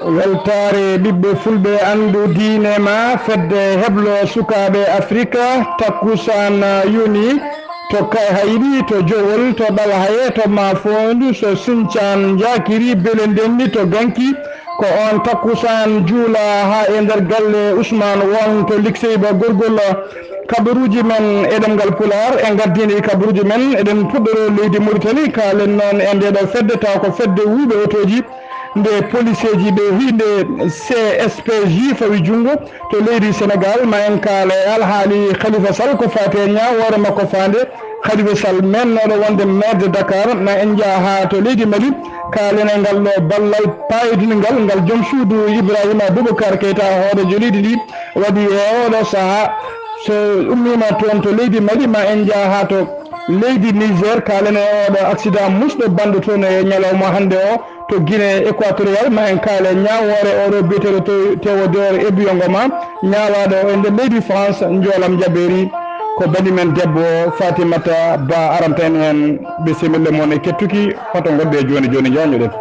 weltare ɓiɓɓe fulɓe andu diine ma fedde heblo sukaɓe afrique takkusan yoni to hayri to jowol to ɗalhaye to mafondu so sincan jakiri bele ndenni to ganki ko on takkusan juula ha e nder galle Ousmane won to likseyba gorgol kabaruji men e ɗemgal pular e gardini kabaruji men eɗen puɗɗoro leydi Mauritanie kalen noon e ndeɗo fedde taw ko fedde wuuɓe otoji nde policier ji ɓe hinde CSPJ fawi jungo to leydi Sénégal ma en kaala alhaali Khalifa Sall ko fate ñawore makko fande Khalifa Sall mennoɗo wonde maire de Dakar ma en jaaha to leydi Mali kaalen e ngal ɗo ballal payidingal ngal joom suudu Ibrahima Boubacar Keita hoɗojo leydi ndi waɗi e oɗo saaha so ummima toon to leydi Mali ma en jaaha to leydi Niger kaalen e oɗo accident musɗo banɗo toon e ñalawma hande o to Guinée équatorial ma en kaale ñawore oɗo biyeteɗo Théodore Obiang ma ñawaɗo e nder leydi France joolam jaɓeri ko bani men debbo Fatimata Ba aranten hen bisimilla moon e kettuki hoto goɗɗe joni joni jañoɗen.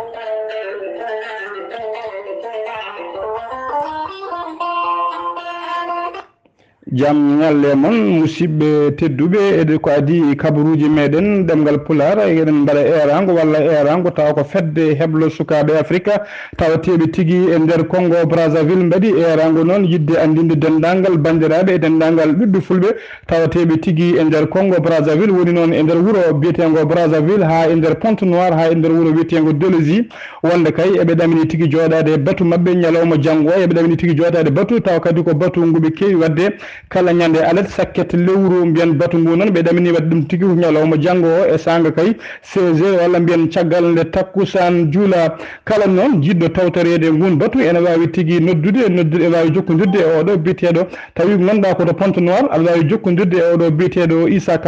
Jam ñalle mon musidɓe tedduɓe ede ko adi kabaruji meɗen ɗemgal pular eɗen mbaɗa erango walla erango taw ko fedde heblo sukaɓe Afrique tawateɓe tigui e nder Congo Brazzaville mbaɗi erango noon yidde andinde dendagal bandiraɓe e dendagal ɓiɓɓe fulɓe tawateɓe tigui e nder Congo Brazzaville woni noon e nder wuuro biyetengo Brazzaville ha e nder Pointe Noire ha e nder wuuro wiyetengo Delezy wonde kay eɓe ɗamini tigui joɗade e batu mabɓe ñalawma janggo eɓe ɗamini tigui joɗade batu taw kadi ko batu nguɓe kewi wadde kala ñande alet sakket lewru mbiyen batu ngu noon ɓe ɗamini wadde ɗum tigui ñalawma janggo o e sanga kay 16h walla mbiyen caggal nde takkusan juula kala noon jiɗɗo tawtorede ngun batu ene wawi tigui noddude e wawi jokkodirde e oɗo biyeteɗo tawi ganduɗa koto Pointe Noire aɗa wawi jokkodirde e oɗo biyeteɗo Issa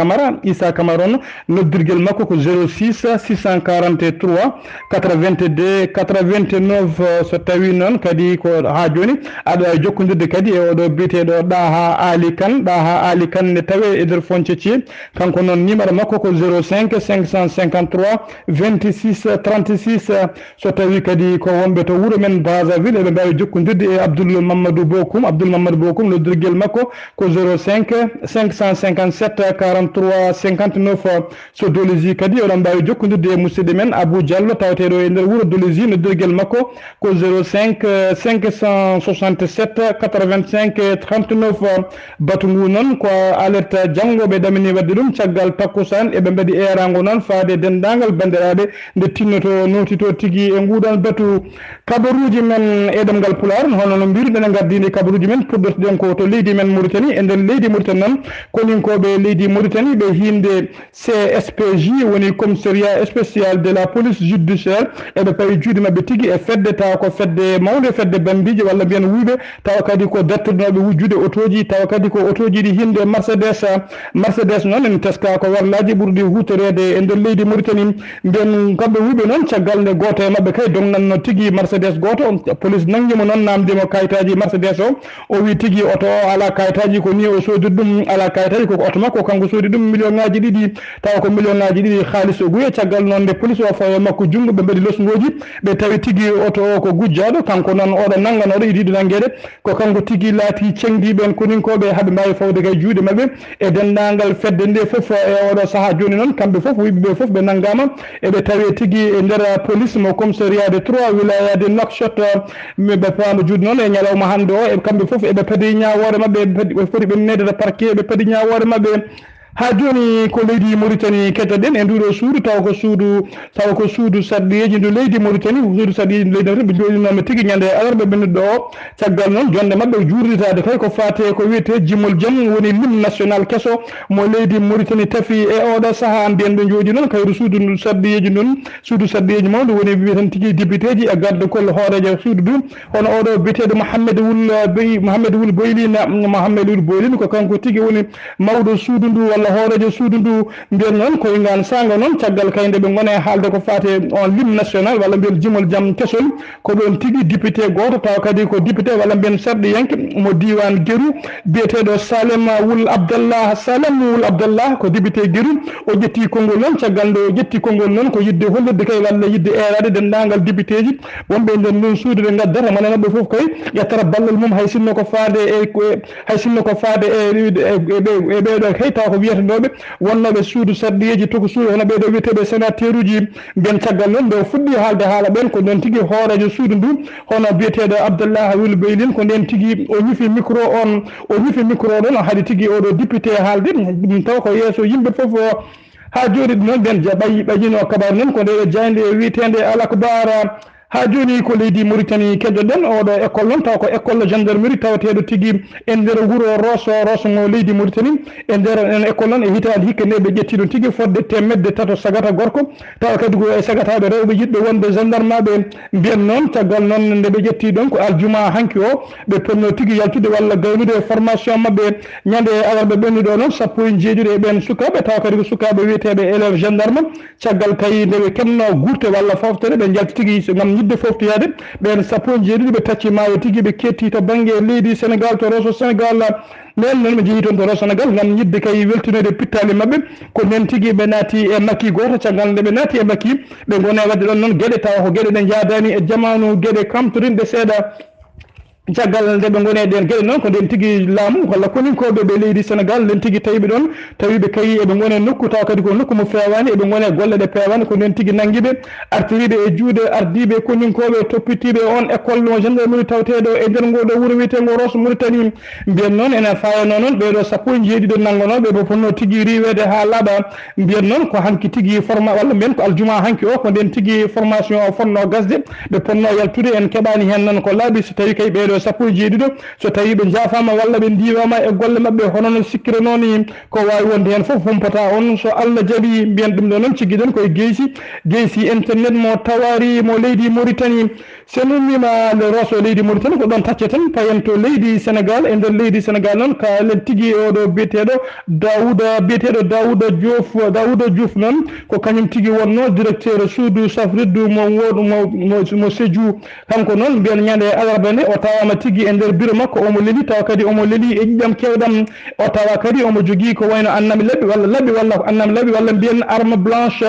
Camara on noddirguel makko ko 06 643 82 89 so tawi noon kadi ko ha joni aɗa wawi jokkodirde kadi e oɗo biyeteɗo Ɗaha Ali Kane ne tawe e nder Foncetier kanko noon numéro makko ko 05 553 26 36 so tawi kadi ko wonɓe to wuuro men Brazzaville eɓe mbawi jokkodirde e Abdoul Mamadou Bokoum noddirguel makko ko 05 557 43 59 so Delezy kadi oɗon mbawi jokkodirde e musidɗo men Abou Diallo tawateɗo e nder wuuro Delezy noddirguel makko ko 05 567 85 39 batu ngu noon ko alerte janggo ɓe ɗamini wadde ɗum caggal takkusan eɓe mbaɗi erango noon faade dendagal bandiraɓe nde tinnoto notito tigui e nguɗon batu kabaruji men e ɗemgal pular hono no mbiruɗen e gardini kabaruji men puɗɗotoɗen ko to leydi men Mauritanie e nder leydi Mauritanie noon koninkoɓe leydi Mauritanie ɓe hinde CSPJ woni commissariat spécial de la police judiciaire eɓe pawi juuɗe mabɓe tigui e fedde taw ko fedde mawde fedde bambiji walla mbiyen wuuɓe tawa kadi ko dattirnoɓe wujjude otoji tawa kadi ko otoji ɗi hinde Mercedes noon en teska ko warlaji ɓurɗi hutorede e nder leydi Mauritanie mbiyen kamɓe wuuɓe noon caggal nde goto e mabɓe kay dongnanno tigui Mercedes goto police nanguimo noon namdimo kayitaji Mercedes o wi tigui oto o ala kayitaji ko ni o soodi ɗum ala kayitaji koko oto makko kanko soodi ɗum million ngaji ɗiɗi tawa ko million ngaji ɗiɗi haalis o guye caggal noon nde police o fawe makko junggo ɓe mbaɗi losgoji ɓe tawi tigui oto o ko gujjaɗo kanko noon oɗo nangganoɗo yiɗiɗo nanguede ko kanko tigui laati cengdiɓen koninkoɓe haaɓe mbawi fawde kay juuɗe mabɓe e dendagal fedde nde foof e oɗo saaha joni noon kamɓe foof wiɓeɓe foof ɓe nanggama eɓe tawi tigui e nder police mo commissariat de 3 wilaya de Nouakchott ɓe pama juuɗe noon e ñalawma hande o e kamɓe foof eɓe paadi ñawore mabɓe ɓe foti ɓe nedede parquet ɓe paadi ñawore mabɓe ha joni ko leydi Mauritanie kettoɗen e nduɗo suudu taw ko suudu sarɗiyeji ndu leydi Mauritanie suudu sarɗiyeji ndu leydi Mauritanie ɓe joɗinoma tigui ñande alarba ɓennuɗo o caggal noon jonde mabɓe jurditade kay ko fate ko wiyete Jimol Jam woni lim national kesso mo leydi Mauritanie tafi e oɗo saaha mbiyen ɓe jooɗi noon kayru suudu sarɗiyeji ndun suudu sarɗiyeji mawdu woni wiyaten tigui député ji e garde kol hoorejo suudu du hono oɗo biyeteɗo Mouhamed Wul Boylin ko kanko tigui woni mawɗo suudu ndu walla walla hoorejo suudu ndu mbiyen noon koye ngan sanga noon caggal kayde ɓe gone haalde ko fate on lim national walla mbiyen jimol jaam kesol ko ɗon tigui député goto taw kadi ko député walla mbiyen sarɗiyanke mo diwan Guérou biyeteɗo Salem Wul Abdallah Salem Wul Abdallah ko député Guérou o ƴetti konngol noon caggal nde o ƴetti konngol noon ko yidde hollirde kay walla yidde erade dendagal député ji wonɓe e nder ndun suudu ɓe gaddata mananaɓe foof kay ƴettata ballal mum hay sinno ko faade hay sinno ko faade e ɓeɗo kay taw ko wiyetenoɓe wonnoɓe suudu sarɗiyeji toko suudu hono ɓeɗo wiyeteɓe sénateur uji mbiyen caggal noon nde o fuɗɗi haalde haala ɓen ko noon tigui hoorejo suudu ndu hono biyeteɗo Abdallah Wulu Beylin ko nden tigui o ñufi micro on o ñufi micro ɗon haade tigui oɗo député haalde ɗum taw ko yeeso yimɓe foof o ha joni ɗum noon ɓen ɓayino kabar noon ko ndeɗo jayde witede alakbara ha joni ko leydi Mauritanie keddoɗen oɗo école noon taw ko école gendarmerie tawateɗo tigui e nder wuuro Rosso mo leydi Mauritanie e nder en école noon e hitande hikka nde ɓe ƴetti ɗum tigui fodde temedde tato sagata gorko tawa kadi ko e sagataɓe rewɓe yiɗɓe wonde gendarme ɓe mbiyen noon caggal noon nde ɓe ƴetti ɗon ko aljuma hanki o ɓe ponno tigui yaltude walla gaynude formation mabɓe ñande alarɓe ɓenni ɗo noon sappo e jeeɗiɗi e ɓen sukaɓe tawa kadi ko sukaɓe wiyeteɓe élève gendarme caggal kay ndeɓe kenno gurte walla foftere ɓe jalti tigui gam yidde foftiyade ɓen sappo e jeeɗiɗi ɓe tacci maayo tigui ɓe ketti to banggue leydi Sénégal to Rosso Sénégal nden noon ɓe jeehi toon to Rosso Sénégal gam yidde kay weltinude pittali mabɓe ko nden tigui ɓe naati e makki goto caggal nde ɓe naati e makki ɓe gone wadde ɗon noon gueɗe tawa ko gueɗe ɗe jaadani e jamanu gueɗe kamtorinɗe seeɗa caggal nde ɓe gone ɗen gueɗe noon ko nden tigui laamu walla koninkoɓe ɓe leydi Sénégal nden tigui tawiɓe ɗon tawiɓe kay eɓe gone nokku taw kadi ko nokku mo fewani eɓe gone golle ɗe pewani ko nden tigui nangguiɓe artiriɓe e juuɗe ardiɓe koninkoɓe toppitiɓe on école mo gendarmerie tawateɗo e nder ngoɗo wuuro wiyetego Rosso Mauritanie mbiyen noon enen fayano noon ɓeɗo sappo e jeeɗiɗo nangonoɓe ɓe ponno tigui riwede ha laaɓa mbiyen noon ko hanki tigui walla mbiyen ko aljuma hanki o ko nden tigui formation o fonno gasde ɓe ponno yaltude en keɓani hen noon ko laaɓi so tawi kay ɓeɗo sappo e jeeɗiɗo so tawi ɓe jaafama walla ɓe ndiwama e golle mabɓe hono no sikkira noon ko wawi wonde hen foof humpata on so Allah jaaɓi mbiyen ɗum ɗo noon cigguiɗen koye Geysi internet mo tawari mo leydi Mauritanie sen ummima le Rosso leydi Mauritanie ko ɗon tacce tan payen to leydi Sénégal e nder leydi Sénégal noon kalen tigui oɗo biyeteɗo Daouda Diouf noon ko kañum tigui wonno directeur suudu safriddu mo Sédhiou kanko noon mbiyen ñande alarba nde o tawama tigui e nder bureau makko omo leeli tawa kadi omo leeli e ƴiƴam kewɗam o tawa kadi omo jogui ko wayno annami labbi walla ko annami labbi walla mbiyen arme blanche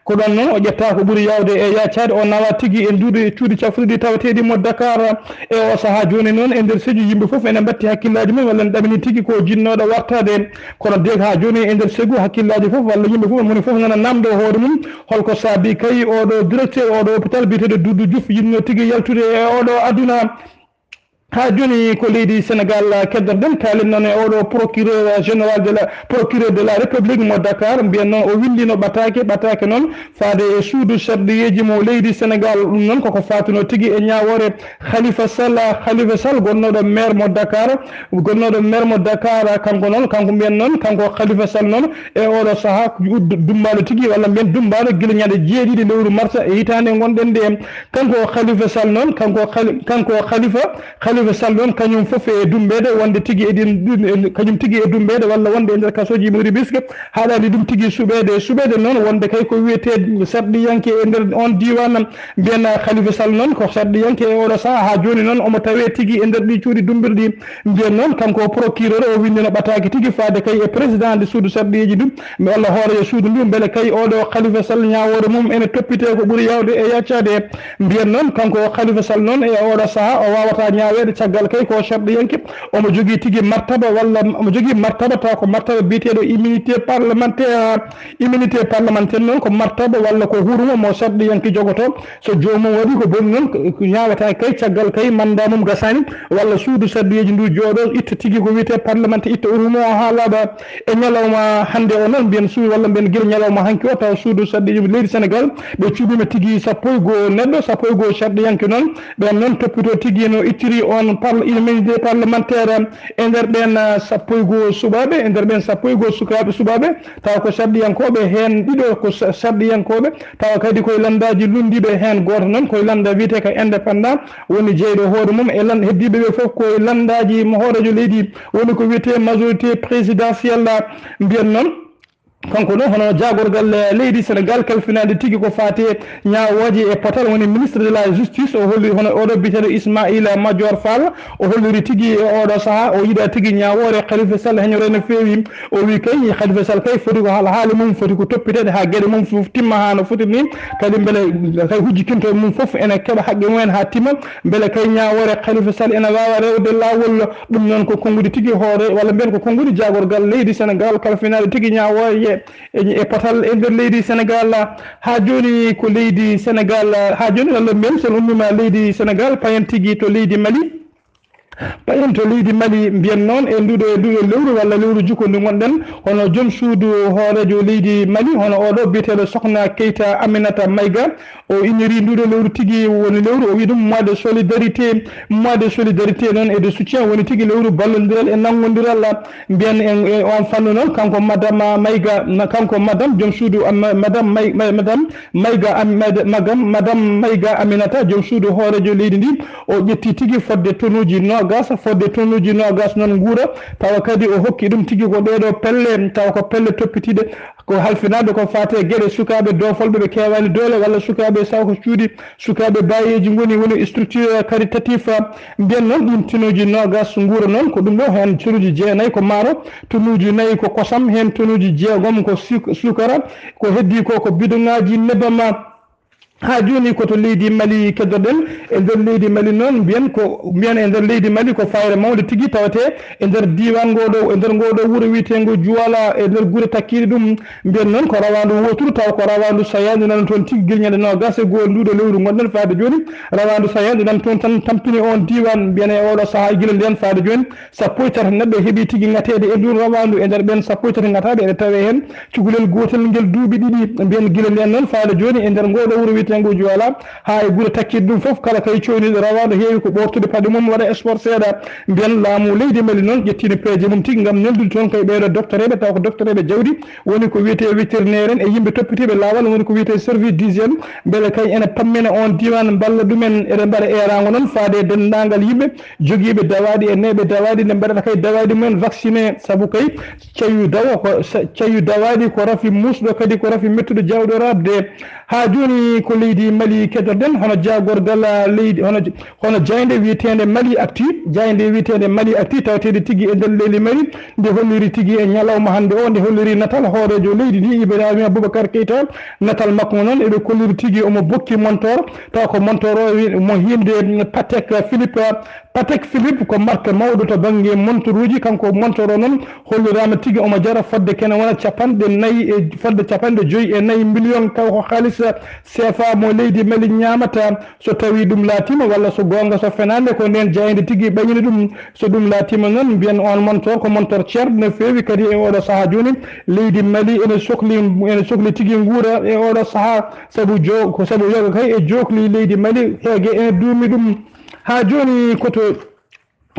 ko ɗon noon o ƴetta ko ɓuuri yawde e yaccade o nawa tigui e nduuɗe cuuɗi cafrirɗi tawateɗi mo Dakar e o saaha joni noon e nder Sédhiou yimɓe foof ene batti hakkillaji mum walla ne ɗamini tigui ko jinnoɗo wartade kono deg ha joni e nder Sédhiou hakkillaji foof walla yimɓe foof moni foof nana namdo hoore mum holko saabi kay oɗo directeur oɗo hôpital biyeteɗo Doudou Diouf yinno tigui yaltude e oɗo aduna ha joni ko leydi Sénégal keddoɗen kalen noon e oɗo procureur général de la république mo Dakar mbiyen noon o windino ɓatake noon faade e suudu sarɗiyeji mo leydi Sénégal ɗum noon koko fatuno tigui e ñawore Khalifa Sall gonnoɗo maire mo Dakar kanko noon kanko mbiyen noon kanko Khalifa Sall noon e oɗo saaha dumbaɗo tigui walla mbiyen dumbaɗo guila ñande jeeɗiɗi lewru marsa e hitande gonɗen nde kanko Khalifa Sall noon kanko Khalifa Sall noon kañum foof e dumbede wonde tigui kañum tigui e dumbede walla wonde e nder kasoji mo Ribisque haɗani ɗum tigui suɓede noon wonde kay ko wiyete sarɗiyanke e nder on diwan mbiyen Khalifa Sall noon ko sarɗiyanke e oɗo saaha ha joni noon omo tawe tigui e nder ɗi cuuɗi dumbirɗi mbiyen noon kanko procureur o windino ɓataki tigui faade kay e président de suudu sarɗiyeji ɗum walla hoorejo suudu ndu beele kay oɗo Khalifa Sall ñawore mum ene toppite ko ɓuuri yawde e yaccade mbiyen noon kanko Khalifa Sall noon e oɗo saaha o wawata ñawede caggal kay ko sarɗiyanke omo jogui tigui martaba walla omo jogui martaba taw ko martaba biyeteɗo immunité parlementaire noon ko martaba walla ko hurumo mo sarɗiyanke jogoto so jomum waɗi ko boni noon ñawata kay caggal kay manda mum gasani walla suudu sarɗiyeji ndu jooɗo itta tigui ko wiyete parlementaire itta hurumo o ha laaɓa e ñalawma hande o noon mbiyen suudu walla mbiyen guila ñalawma hanki o taw suudu sarɗiyeji leydi Sénégal ɓe cuɓima tigui sappo e goho neɗɗo sappo e goho sarɗiyanke noon ɓen noon toppito tigui no ittiri on immunité parlementaire e nder ɓen sappo e goho suɓaɓe e nder ɓen sappo e goho suɓaɓe tawa ko sarɗiyankoɓe hen ɗiɗo ko sarɗiyankoɓe tawa kadi koye landaji lundiɓe hen goto noon koye landa wiyete ko indépendant woni jeyɗo hoore mum e heddiɓe ɓe foof koye landaji mo hoorejo leydi woni ko wiyete majorité présidentielle mbiyen noon kanko ɗo hono jagorgal leydi Sénégal kalfinade tigui ko fati ñawoji e potal woni ministre de la justice o holli hono oɗo biteɗo Ismaïla Madior Fall o holliri tigui e oɗo saaha o yiiɗa tigui ñawore Khalifa Sall heñore no fewi o wi kay Khalifa Sall kay foti ko haali mum foti ko toppitede ha gueɗe mum fof timma ha no foti ni kadi beele kay hujjikinto mum foof ene keeɓa haqqe mumen ha timma beele kay ñawore Khalifa Sall ene wawa rewde lawol ɗum noon ko konngude tigui hoore walla mbiyen ko konngude jagorgal leydi Sénégal kalfinade tigui ñawoje e potal e nder leydi Sénégal ha joni ko leydi Sénégal ha joni Allah mbiyen sen ummima leydi Sénégal payen tigui to leydi Mali payen to leydi Mali mbiyen noon e nduɗo lewru walla lewru jukko ndu gonɗen hono joom suudu hoorejo leydi Mali hono oɗo biyeteɗo Sokhna Keita Aminata Maïga o iniri nduɗo lewru tigui woni lewru o wi ɗum mois de solidarité noon et de soutien woni tigui lewru ballodiral e nanggodiral mbiyen e on fannu noon kanko madame Maïga kanko madame joom suudu madame Maïga Aminata joom suudu hoorejo leydi ndi o ƴetti tigui fodde tonnuji nogas noon guura tawa kadi o hokki ɗum tigui ko ɗeɗo pelle tawa ko pelle toppitiɗe ko halfinade ko fate gueɗe sukaɓe dofolɓe ɓe kewani doole walla sukaɓe sawko cuuɗi sukaɓe bayeji woni structure caritatif mbiyen noon ɗum tonnuji nogas guura noon ko ɗum ɗo hen tonnuji 9 ko maaro tonnuji 4 ko kosam hen tonnuji 6 ko sukara ko heddi ko bidonŋaji nebbama ha joni koto leydi Mali keddoɗen e nder leydi Mali noon mbiyen e nder leydi Mali ko fayre mawde tigui tawate e nder diwan ngoɗo e nder ngoɗo wuuro wiyetego Juwala e nder guure takkiɗe ɗum mbiyen noon ko rawandu woturu taw ko rawandu Sayadu nan toon tigui guilñande nogas e goho nduɗo lewru gonɗen faade joni rawandu Sayadu nan toon tan tampini on diwan mbiyen e oɗo saaha guila nden faade joni sappo e tati neɗɗo heeɓi tigui gatede e ndun rawandu e nder ɓen sappo e tati gataɓe ene tawe hen cukalel gotel guel duuɓi ɗiɗi mbiyen guila nden noon faade joni e nder ngoɗo wuuro tengo Juwala ha e guure takkide ɗum foof kala kay coyniɗo rawandu heewi ko ɓortude paɗe mum waɗa sport seeɗa mbiyen laamu leydi Mali noon ƴettino peeje mum tigui gam neldude toon kay ɓeɗo docteur eɓe taw ko docteur eɓe jawdi woni ko wiyete vétérinaire en e yimɓe toppitiɓe lawol woni ko wiyete service d'hygiène beele kay ene pammina on diwan balla ɗumen eɗen mbaɗa erago noon faade dendagal yimɓe joguiɓe dawaɗi e neɓe dawaɗi nde mbaɗata kay dawaɗi mumen vacciné saabu kay cayu dawaɗi ko rafi musɗo kadi ko rafi mettude jawɗo rabde ha joni ko leydi Mali keddoɗen hono jagorgal leydi hono jayde wiyetede Mali Actu tawatede tigui e nder leydi Mali nde holliri tigui e ñalawma hande o nde holliri natal hoorejo leydi ndi Ibrahima Boubacar Keita natal makko noon eɓe kolliri tigui omo bokki montor taw ko montor o mo hinde Patek Philippe ko marque mawɗo to banggue montor uji kanko montor o noon hollirama tigui omo jara fodde kene wona capanɗe joyyi e nayyi million taw ko halis CFA mo leydi Mali ñamata so tawi ɗum laatima walla so gonga so fenande ko nden jayde tigui ɓañini ɗum so ɗum laatima noon mbiyen on montor ko montor ceerno no fewi kadi e oɗo saaha joni leydi Mali ene sohli tigui guura e oɗo saaha saabu yoga kay e jokli leydi Mali heegue ene duumi ɗum ha joni koto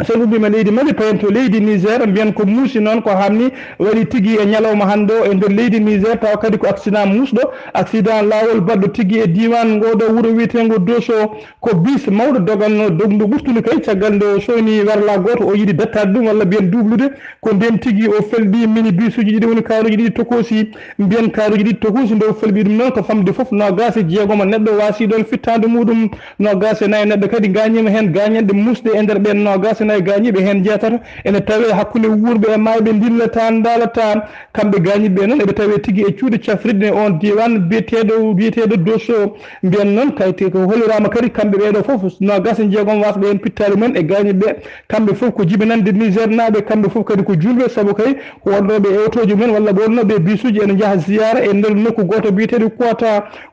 so ummima leydi Mali payen to leydi Niger mbiyen ko muusi noon ko hamni waɗi tigui e ñalawma hande o e nder leydi Niger taw kadi ko accident musɗo accident lawol baɗɗo tigui e diwan ngoɗo wuuro wiyetego Dosso ko bis mawɗo doganno dogdu ɓurtude kay caggal nde o soyni warla goto o yiiɗi dattade ɗum walla mbiyen dublude ko nden tigui o felɓi mini bus uji ɗiɗi woni karuji ɗiɗi tokosi mbiyen karuji ɗiɗi tokosi nde o felɓi ɗum noon ko famde foof nogas e jeegom neɗɗo wasi ɗon fittade muɗum nogas e nayyi neɗɗo kadi gañima hen gañanɗe musɗe e nder ɓen nogas e nayyi gañiɓe hen jeetato ene tawe hakkude wuurɓe e mayɓe dillata daalata kamɓe gañiɓe noon eɓe tawe tigui e cuuɗi cafrirɗe e on diwan biyeteɗo Dosso mbiyen noon kayti ko hollirama kadi kamɓe ɓeɗo foof nogas e jeegom wasɓe hen pittali mumen e gañiɓe kamɓe foof ko jibinande Niger naɓe kamɓe foof kadi ko julɓe saabu kay ko wonnoɓe e autoji mumen walla wonnoɓe e bisuji ene jaaha ziyara e nder nokku goto biyeteɗo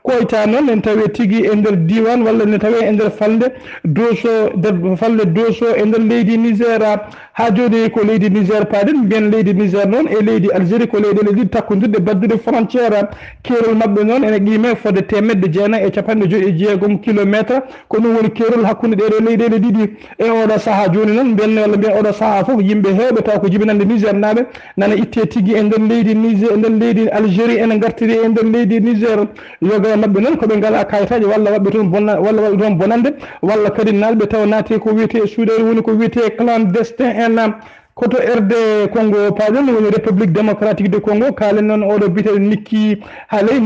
Koyta noon en tawe tigui e nder diwan walla ne tawe e nder falde Dosso e nder leydi Niger ha joni ko leydi Niger paaɗen mbiyen leydi Niger noon e leydi Algérie ko leyɗele ɗiɗi takkodirɗe baddude frontiére keerol mabɓe noon ene qime fodde 956 kilométre ko ɗum woni keerol hakkude ɗeɗo leyɗele ɗiɗi e oɗo saaha joni noon mbiyen walla mbiyen oɗo saaha foof yimɓe hewɓe taw ko jibinande Niger naɓe nana itte tigui e nder leydi Niger e nder leydi Algérie ene gartiri e nder leydi Niger yoga mabɓe noon koɓe ngala kayitaji walla waɓɓe toon bonande walla kadi nalɓe taw naati ko wiyete suuɗere woni ko wiyete clandestin en koto RD Congo pardon woni République démocratique de Congo kalen non oɗo bité Nikki Haley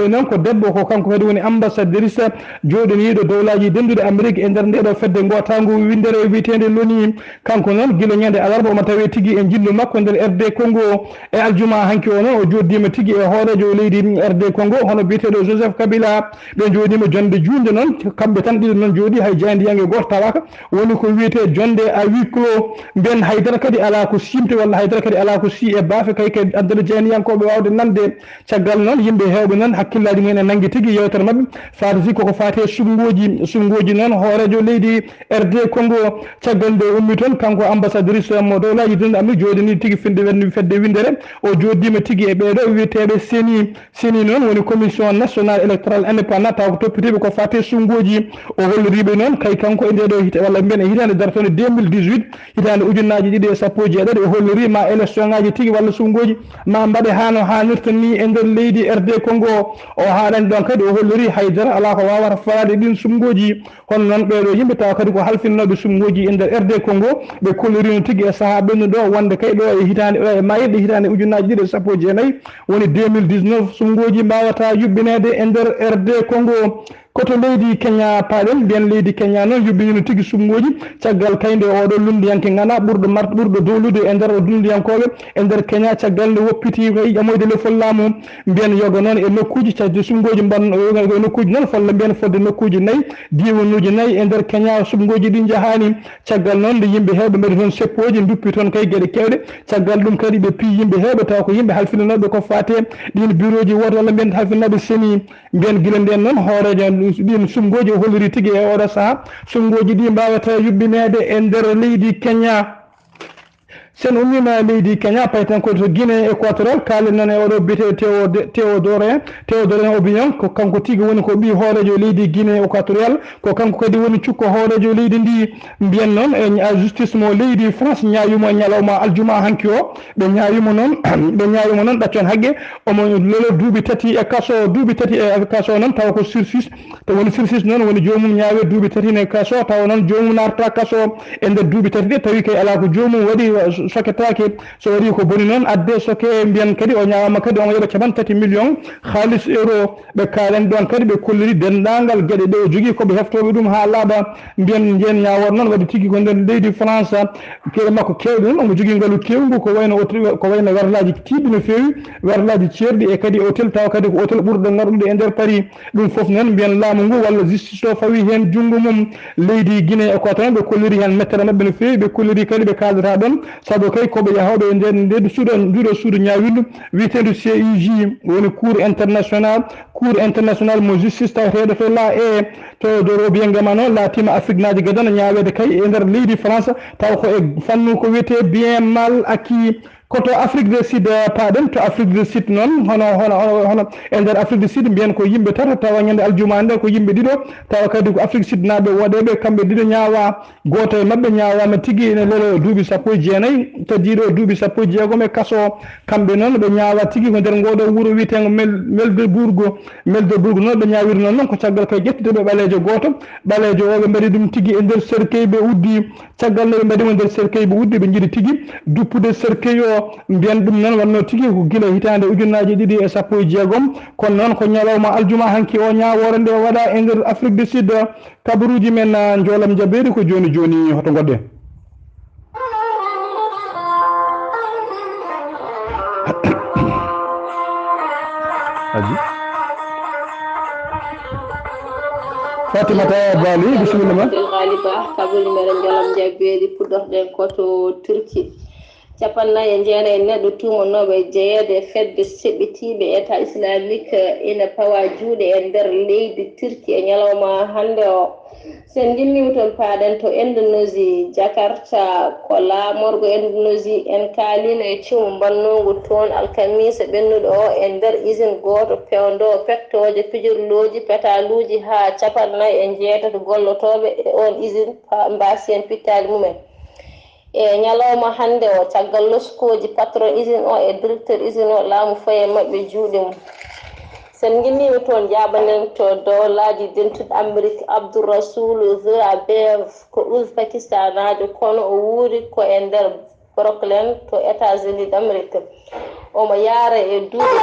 non ko debbo ko kanko kadi woni ambassadrice joɗaniɗo dowlaji dendude Amérique e nder ndeɗo fedde gotango windere witende loni kanko noon guila ñande alarba omo tawe tigui e jillu makko nder RD Congo e aljuma hanki o noon o joddima tigui e hoorejo leydi RD Congo hono biteɗo Joseph Kabila ɓe jodima jonde junde noon kamɓe tan ɗiɗo noon jooɗi hay jeydiyangue goto tawaka woni ko wiyete jonde à huis clos mbiyen haydara kadi ala ko simte walla haydara kadi ala ko si e baafe kay kadi addana jeyniyankoɓe wawde nande caggal noon yimɓe hewɓe noon hakkillaji mumen e nanggui tigui yewtere mabɓe faade si koko fate sumgoji noon hoorejo leydi RD Congo caggal nde ummi toon kanko ambassadrice mo dowlaji dunde ammi joɗani tigui fedde windere o joddima tigui e ɓeɗo wiyeteɓe seni noon woni commission nationale électoral indépendant taw ko toppitiɓe ko fate sumgoji o holliriɓe noon kay kanko e ndeɗo walla mbiyen e hitande dartone 2018 hitande ujunnaji ɗiɗi e sappo e jeeɗiɗi o holliri ma élection ngaji tigui walla sumgoji ma mbaɗe hano hannirta ni e nder leydi RD Congo o haaɗani ɗon kadi o holliri haydara ala ko wawata faade ɗin sumgoji hono noon ɓeɗo yimɓe tawa kadi ko halfinnoɓe sumgoji e nder RD Congo ɓe kollirino tigui e saaha ɓennuɗo wonde kay ɗo e hitande e mayirɗe hitande ujunnaji ɗiɗi e sappo e jeenayyi woni 2019 sumgoji mbawata yuɓɓinede e nder RD Congo koto leydi Kenya paaɗen mbiyen leydi Kenya noon yuɓɓinino tigui sumgoji caggal kayde oɗo lundiyanke ngana ɓurɗo dowlude e nder lundiyankoɓe e nder Kenya caggal nde woppiti koye ƴamoyde lefolol laamu mbiyen yoga noon e nokkuji cadde sumgoji e nokkuji noon folla mbiyen fodde nokkuji 4 diwanuji 4 e nder Kenya sumgoji ɗi jahani caggal noon nde yimɓe hewɓe mbaɗi toon seppoji duppi toon kay gueɗe kewɗe caggal ɗum kadi ɓe pi yimɓe hewɓe taw ko yimɓe halfinanoɓe ko fate ɗin bureau ji woto walla mbiyen halfinanoɓe seni mbiyen guila nden noon hoorejo ɗin sumgoji o holliri tigui e oɗo saaha sumgoji ɗi mbawata yuɓɓinede e nder leydi Kenya sen ummima leydi Kenya pay tan ko to Guinée équatorial kaalen noon e oɗo biyete Théodore Obiang ko kanko tigui woni ko ɓi hoorejo leydi Guinée équatorial ko kanko kadi woni cukko hoorejo leydi ndi mbiyen noon e justice mo leydi France ñaayumo e ñalawma aljuma hanki o ɓe ñaayumo noon ɗaccon haqqe omo lelo duuɓi tati e kaso noon tawa ko sursis to woni sursis noon woni jomum ñaawe duuɓi tati ne kaso tawa noon jomum narta kaso e nder duuɓi tati ɗe tawi kay ala ko jomum waɗi soketake so waɗi ko boni noon adde soke mbiyen kadi o ñawama kadi omo yoɓa 3 millions haalis euro ɓe kaalen ɗon kadi ɓe kolliri dendagal gueɗe ɗe o jogui koɓe heftoɓe ɗum ha laaɓa mbiyen jen ñawor noon waɗi tigui ko nder leydi France keɗe makko kewɗe noon omo jogui ngaalu kewgu ko wayno werlaji tiɗɗi no fewi werlaji ceerɗi e kadi hôtel tawa kadi ko hôtel ɓurɗo ngaruɗe e nder Paris ɗum foof noon mbiyen laamu ngu walla justice o fawi hen junggo mum leydi Guinée équatorial ɓe kolliri hen mettere mabɓe no fewi ɓe kolliri kadi ɓe kaldata ɗon saabu kay koɓe yahoɓe e nder nduɗo suudu ñawindu wiyetedu CIJ woni cour international mo justice taweteɗo to la e to do robiyengama noon laatima Afrique naji gadana ñawede kay e nder leydi France taw ko e fannu ko wiyete bien mal acquis koto Afrique du Sud paaɗen to Afrique du Sud noon hono e nder Afrique du Sud mbiyen ko yimɓe tata tawa ñande aljuma nde ko yimɓe ɗiɗo tawa kadi ko Afrique Sud naɓe woɗeɓe kamɓe ɗiɗo ñaawa goto e mabɓe ñaawama tigui ene lelo duuɓi 19 teddiɗo duuɓi 16 e kaso kamɓe noon ɓe ñaawa tigui ko nder ngoɗo wuuro wiyetego Meldeburgo noon ɓe ñawiri noon ko caggal kay ƴettudeɓe ɓalejo goto ɓalejo o ɓe mbaɗi ɗum tigui e nder cercueil ɓe uddi caggal nde ɓe mbaɗimo nder cercueil ɓe uddi ɓe jiiɗi tigui duppude cercueil o mbiyen ɗum noon wanno tigui ko guila hitande ujunnaji 2 e 16 kono noon ko ñalawma aljuma hanki o ñawore nde waɗa e nder Afrique du Sud kabaruji men joolam jaɓɓede ko joni joni hoto goɗɗe Fatimata Bali bisimilla ma Ghaliba kabuli mere joolam jaɓɓede puɗɗorɗen koto Turki capannayi e jeena e neɗɗo tumanoɓe jeeyede fedde seɓɓitiɓe état islamique ina pawa juuɗe e nder leydi Turki e ñalawma hande o sen jimmima toon paaɗen to Indonésie Jakarta ko laamorgo Indonésie en kaalino e cumu mbannogu toon alkamisa ɓennuɗo o e nder usine goto pewdo pettoje pijirloji pétaluji ha capannayi e jeetato gollotoɓe e on usine mbasi en pittali mumen e ñalawma hande o caggal loskoji patron usine o e directeur usine o laamu faye mabɓe juuɗe mum sen guinnima toon jabanen to dowlaji dentuɗo Amérique Abdourasoul Abev ko Uzbekistan ajo kono o wuuri ko e nder Brooklyn to États-Unis d'Amérique omo yaara e duuɓi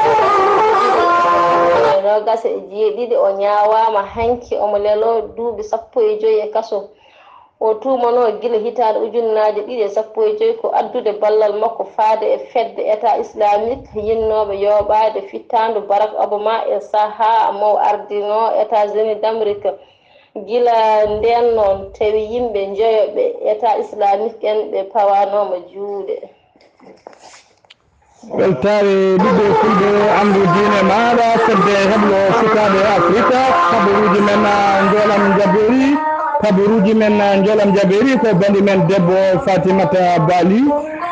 nogas e jeeɗiɗi o ñaawama hanki omo lelo duuɓi 15 e kaso o tumano gila hitaande ujunnaje 215 ko addude ballal makko faade e fedde état islamique yinnoɓe yoɓade fittandu Barack Obama e saha mo ardino États-Unis d'Amérique gila nden noon tawi yimɓe jeeyoɓe état islamique en ɓe pawanoma juuɗe weltare ɓiɓɓe fulɓe andu diine maɗa fedde heblo sukaɓe afrique kabaruji men jolam jaɓeri kabaruji men jolam jaɓeri ko bandi men debbo Fatimata Bali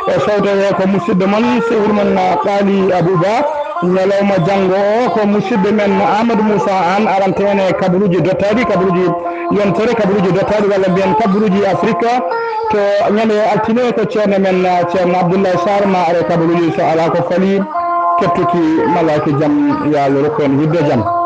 o sowtowo ko musidɗo moon sehil mon Qaali Abouba ñalawma janggo o ko musidɗo men Amadou Moussa Anne arantene kabaruji dottaɗi kabaruji yontere kabaruji dottaɗi walla mbiyen kabaruji afrique to ñande altine ko ceerno men ceerno Abdoulaye Sarr ma are kabaruji so ala ko faali kettuki malaki jaam yo Allah rokku en yidde jaam